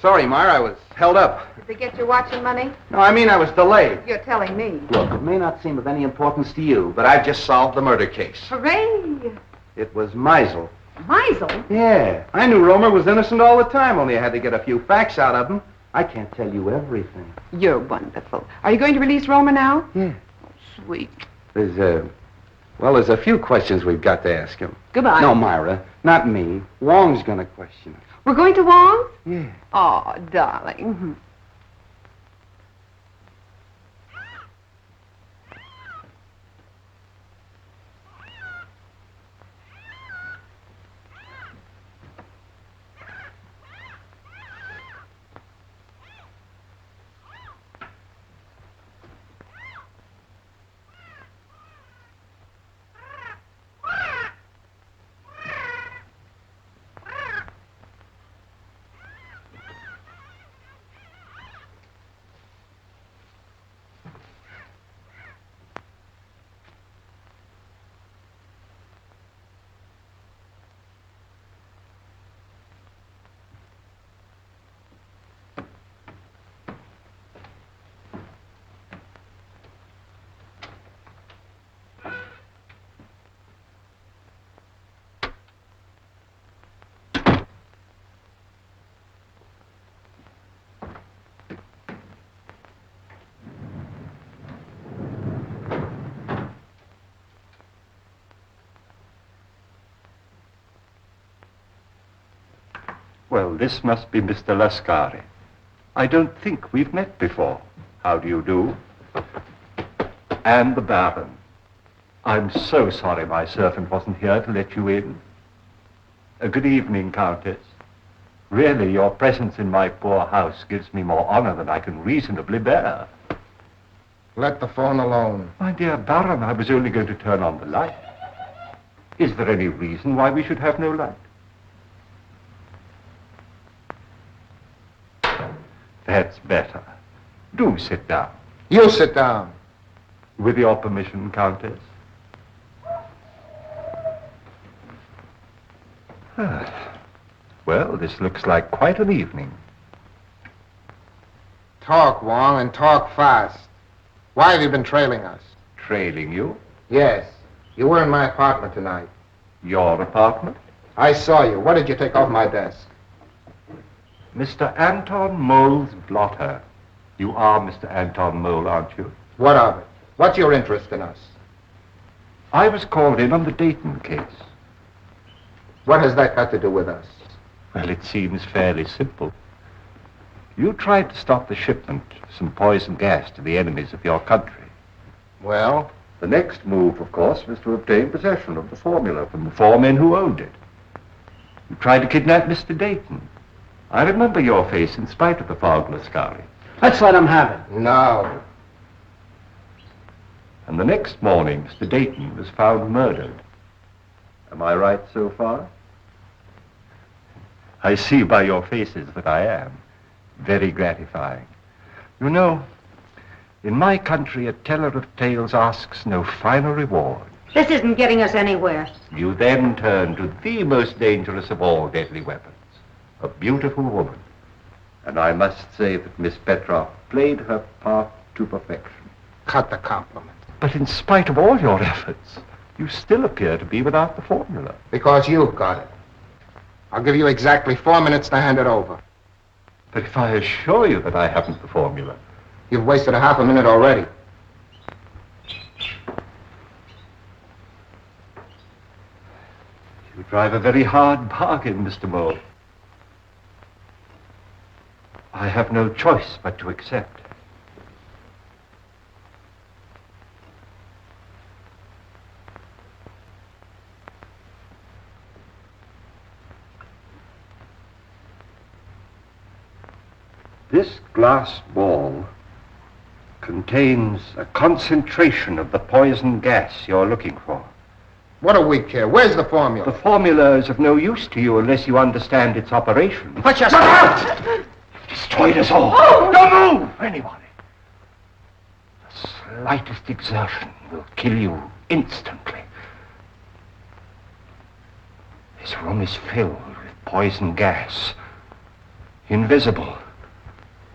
Sorry, Myra, I was held up. Did they get your watch and money? No, I mean I was delayed. You're telling me. Look, it may not seem of any importance to you, but I've just solved the murder case. Hooray! It was Meisel. Meisel? Yeah. I knew Romer was innocent all the time, only I had to get a few facts out of him. I can't tell you everything. You're wonderful. Are you going to release Roma now? Yeah. Oh, sweet. There's a few questions we've got to ask him. Goodbye. No, Myra, not me. Wong's gonna question him. We're going to Wongs? Yeah. Oh, darling. Well, this must be Mr. Lascari. I don't think we've met before. How do you do? And the Baron. I'm so sorry my servant wasn't here to let you in. Good evening, Countess. Really, your presence in my poor house gives me more honor than I can reasonably bear. Let the phone alone. My dear Baron, I was only going to turn on the light. Is there any reason why we should have no light? That's better. Do sit down. You sit down. With your permission, Countess. Well, this looks like quite an evening. Talk, Wong, and talk fast. Why have you been trailing us? Trailing you? Yes. You were in my apartment tonight. Your apartment? I saw you. What did you take off my desk? Mr. Anton Mole's blotter. You are Mr. Anton Mole, aren't you? What of it? What's your interest in us? I was called in on the Dayton case. What has that got to do with us? Well, it seems fairly simple. You tried to stop the shipment of some poison gas to the enemies of your country. Well? The next move, of course, was to obtain possession of the formula from the four men who owned it. You tried to kidnap Mr. Dayton. I remember your face in spite of the fog, Lascari. Let's let him have it. No. And the next morning, Mr. Dayton was found murdered. Am I right so far? I see by your faces that I am. Very gratifying. You know, in my country, a teller of tales asks no finer reward. This isn't getting us anywhere. You then turn to the most dangerous of all deadly weapons, a beautiful woman. And I must say that Miss Petroff played her part to perfection. Cut the compliment. But in spite of all your efforts, you still appear to be without the formula. Because you've got it. I'll give you exactly 4 minutes to hand it over. But if I assure you that I haven't the formula... You've wasted a half a minute already. You drive a very hard bargain, Mr. Mole. I have no choice but to accept. This glass ball contains a concentration of the poison gas you're looking for. What do we care? Where's the formula? The formula is of no use to you unless you understand its operation. Put your... Shut up! You've destroyed us all. Oh! Don't move, anybody. The slightest exertion will kill you instantly. This room is filled with poison gas. Invisible.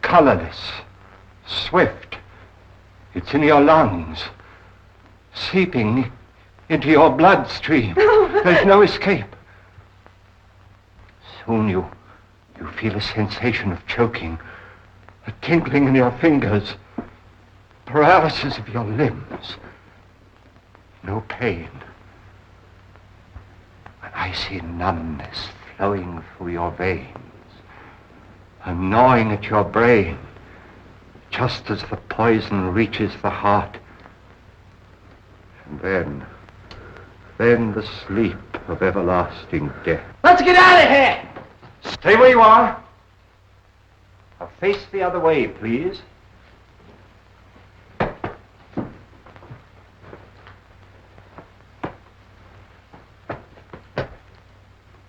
Colorless. Swift. It's in your lungs. Seeping into your bloodstream. There's no escape. Soon you feel a sensation of choking, a tingling in your fingers, paralysis of your limbs. No pain. An icy numbness flowing through your veins, a gnawing at your brain, just as the poison reaches the heart. And then the sleep of everlasting death. Let's get out of here! Stay where you are. Now face the other way, please.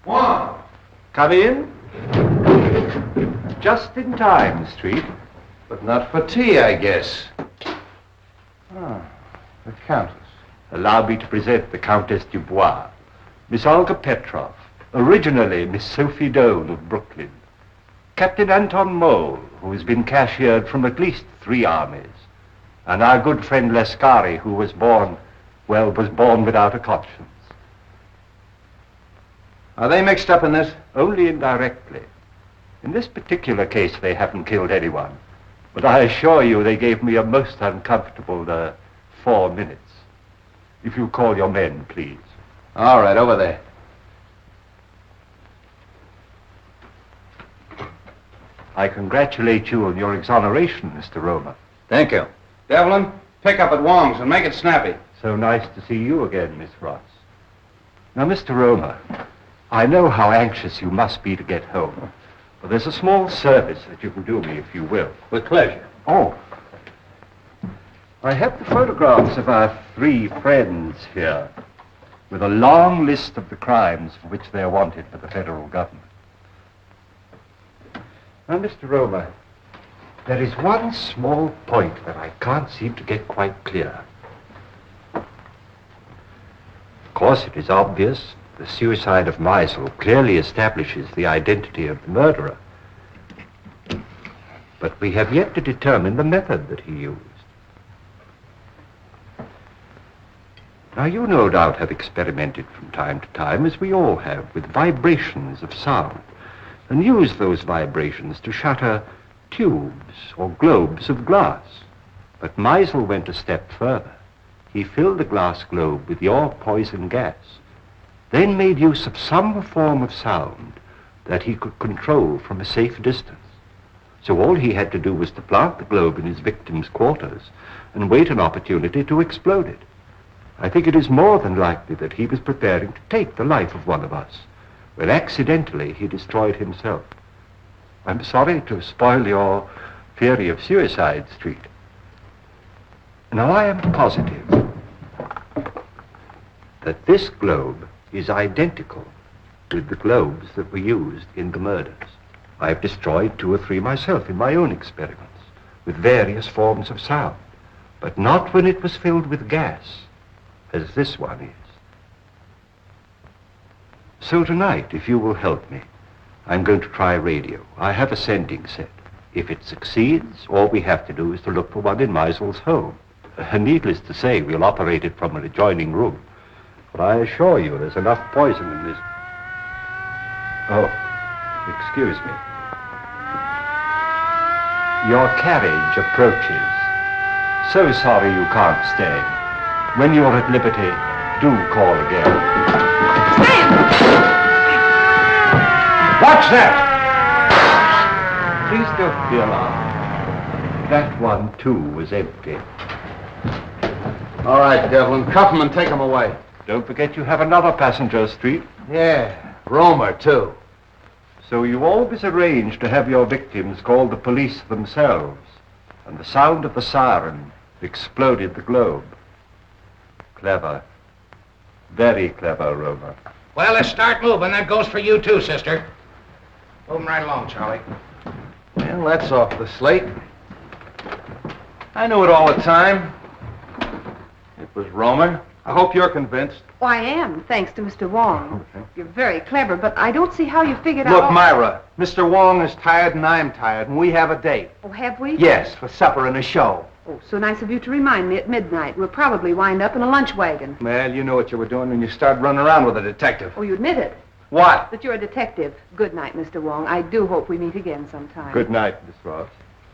Wong! Come in. Just in time, Street. But not for tea, I guess. Ah, the Countess. Allow me to present the Countess Dubois, Miss Olga Petroff, originally Miss Sophie Doane of Brooklyn, Captain Anton Mole, who has been cashiered from at least 3 armies, and our good friend Lascari, who was born without a conscience. Are they mixed up in this? Only indirectly. In this particular case, they haven't killed anyone, but I assure you they gave me a most uncomfortable 4 minutes. If you call your men, please. All right, over there. I congratulate you on your exoneration, Mr. Roma. Thank you. Devlin, pick up at Wong's and make it snappy. So nice to see you again, Miss Ross. Now, Mr. Roma, I know how anxious you must be to get home, but there's a small service that you can do me, if you will. With pleasure. Oh. I have the photographs of our 3 friends here, with a long list of the crimes for which they are wanted by the federal government. Now, Mr. Roma, there is one small point that I can't seem to get quite clear. Of course, it is obvious the suicide of Meisel clearly establishes the identity of the murderer. But we have yet to determine the method that he used. Now, you no doubt have experimented from time to time, as we all have, with vibrations of sound, and used those vibrations to shatter tubes or globes of glass. But Meisel went a step further. He filled the glass globe with your poison gas, then made use of some form of sound that he could control from a safe distance. So all he had to do was to plant the globe in his victim's quarters and wait an opportunity to explode it. I think it is more than likely that he was preparing to take the life of one of us, when accidentally he destroyed himself. I'm sorry to spoil your theory of Suicide Street. Now, I am positive that this globe is identical with the globes that were used in the murders. I've destroyed 2 or 3 myself in my own experiments, with various forms of sound, but not when it was filled with gas, as this one is. So tonight, if you will help me, I'm going to try radio. I have a sending set. If it succeeds, all we have to do is to look for one in Meisel's home. Needless to say, we'll operate it from an adjoining room. But I assure you, there's enough poison in this. Oh, excuse me. Your carriage approaches. So sorry you can't stay. When you're at liberty, do call again. Watch that! Please don't be alarmed. That one, too, was empty. All right, Devlin, cuff him and take him away. Don't forget you have another passenger, Street. Yeah, Romer, too. So you always arrange to have your victims call the police themselves, and the sound of the siren exploded the globe. Clever. Very clever, Romer. Well, let's start moving. That goes for you, too, sister. Moving right along, Charlie. Well, that's off the slate. I knew it all the time. It was Romer. I hope you're convinced. Oh, I am, thanks to Mr. Wong. You're very clever, but I don't see how you figured out... Look, Myra, Mr. Wong is tired and I'm tired, and we have a date. Oh, have we? Yes, for supper and a show. Oh, so nice of you to remind me at midnight. We'll probably wind up in a lunch wagon. Well, you know what you were doing when you started running around with a detective. Oh, you admit it. What? That you're a detective. Good night, Mr. Wong. I do hope we meet again sometime. Good night, Miss Ross.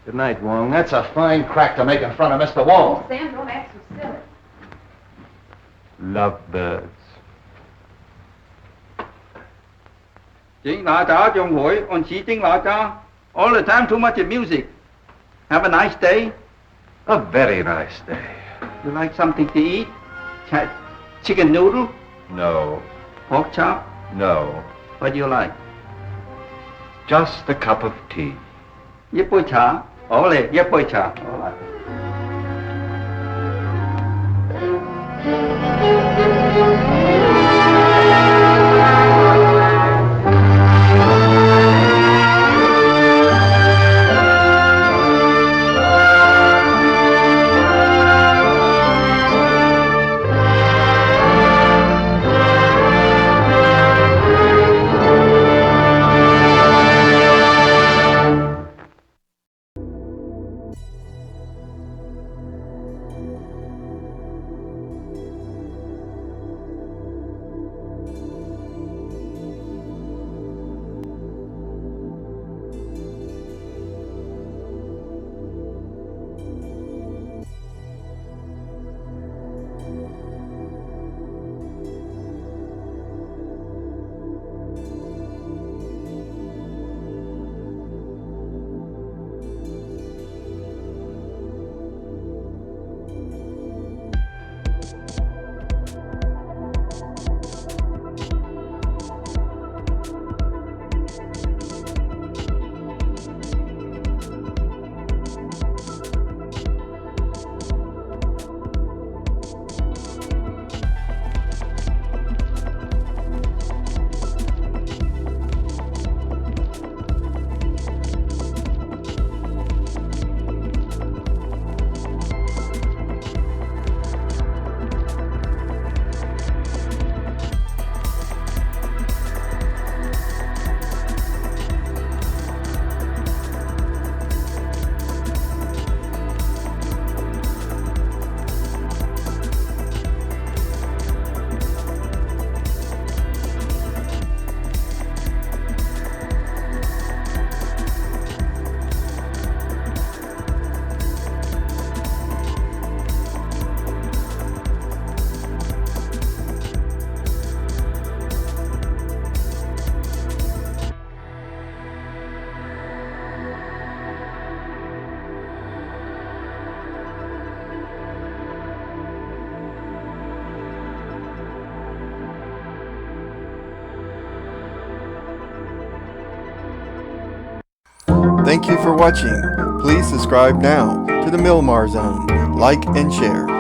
Good night, Wong. That's a fine crack to make in front of Mr. Wong. Oh, Sam, don't act so silly. Lovebirds. Chính là cha trong hội, on chỉ chính là cha. All the time too much music. Have a nice day. A very nice day. You like something to eat? Chicken noodle? No. Pork chop? No. What do you like? Just a cup of tea. Yếp bôi trà. Ole, yếp bôi trà. All right. Thank you for watching. Please subscribe now to the Milmar Zone. Like and share.